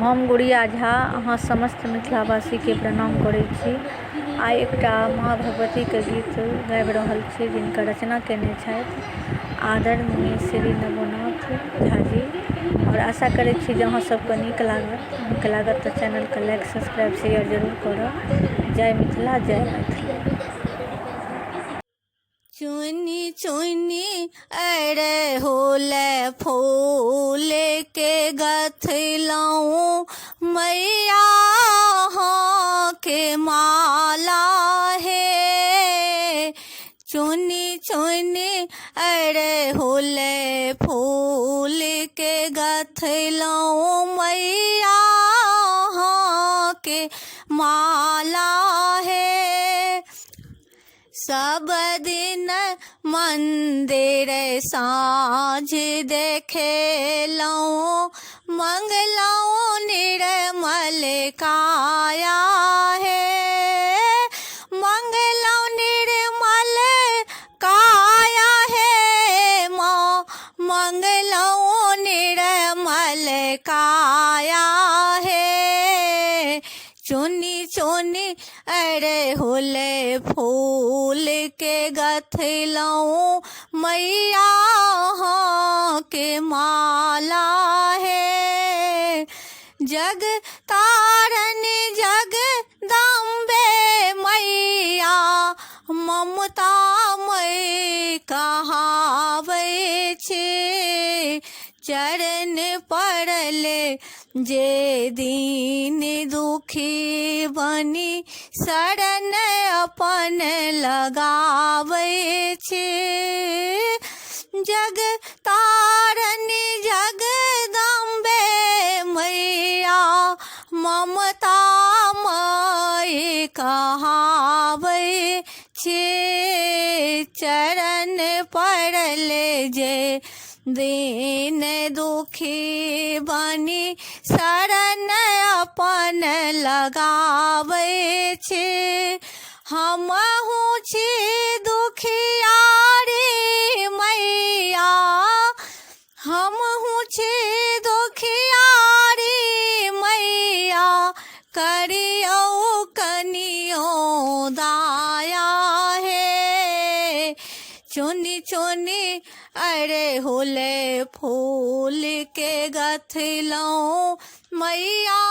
हम गुड़िया झा अहाँ समस्त मिथिलावासी के प्रणाम करै छी। आइ एकटा माँ भगवती के गीत गाबि रहल छी जिनकर रचना केने छथि आदरणीय श्री नवोनाथ झा जी। और आशा करै छी जे अहाँ सबके नीक लागत तऽ चैनल के लाइक सब्सक्राइब शेयर जरूर करब। जय मिथिला जय मैथिली। चुनी चुनी अरे होले फूल के गथलऊँ मैया के माला है। चुनी चुनी अरे होले फूल के गथलऊँ मैया के माला है। सब दिन मंदिर साँझ देखेलऊँ मंगलऊँ निर्मल काया है। मंगलऊँ निर्मल काया है माँ मंगलऊँ निर्मल काया है। चुनी चुनी अरे होले फूल के गथलऊँ मैया के माला है। जग तारन जगदम्बे मैया ममता मई कहावे छे। चरण पड़ले जे दीन दुखी बनी शरण अपन लगावे छे। जग तारन जगदम्बे मैया ममता मई कहावे छे। चरण पड़ले जे दीन दुखी बनी शरण अपन लगावे छे। हमहूँ छी दुखियारी मैया हमहूँ छी दुखियारी मैया करियो कनियो दाया है। चुनी चुनी अरे होले फूल के गथलऊँ मैया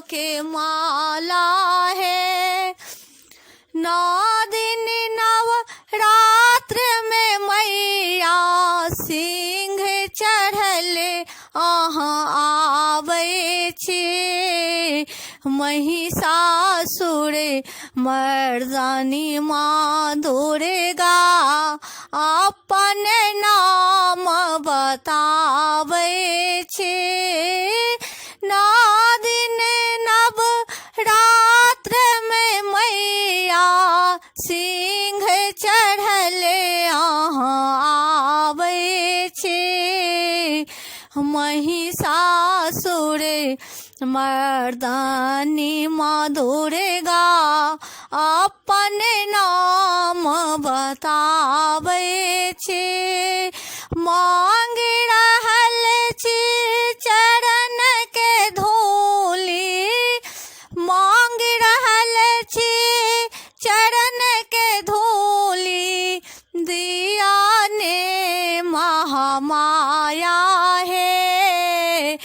के माला है। 9 दिन नव रात्र में मैया सिंह चढ़ले अहाँ आवे छे। महिषासुर मर्दानी माँ दुर्गा अपन नाम बतावे छे। 9 दिन नव रात्र में मैया सिंह चढ़ले अहाँ आवे छे। महिषासुर मर्दानी माँ दुर्गा अपन नाम बतावे छे। मांग रहल छी चरण के धूली मांग रहल छी चरण के धूली दिया ने महामाया है।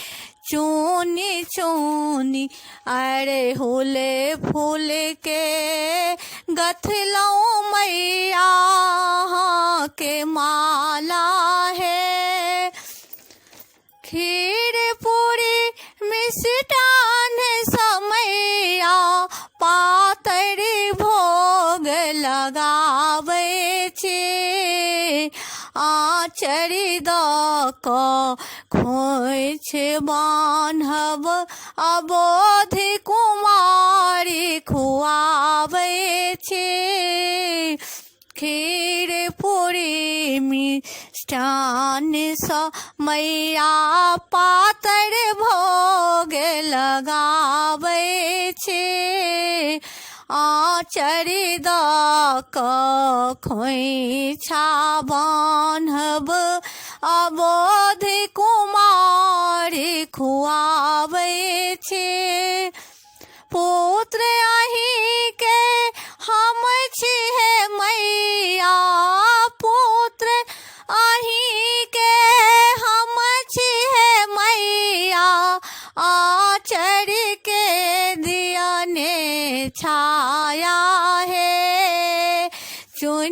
चुनी चुनी अरे होले फूल के गथलऊँ मैया के माला है। खीर पूरी मिष्टान समैया पातर भोग लगावे छे। आचरी द खोइछ बान्हब अबोध कुमारी खुआवे छे। खीर पूरी मिष्टान स मैया पातर भोग लगावे छे। आचरी द खोइछा बान्हब अबोध कुमारी खुआ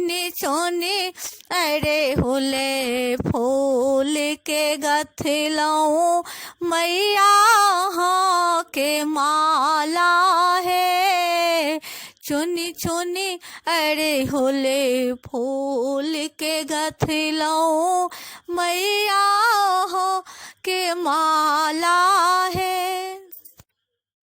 चुनी चुनी अरे हुले फूल के गथलऊँ मैया हाँ के माला है। चुनी चुनी अरे हुले फूल के गथलऊँ मैया हाँ के माला है।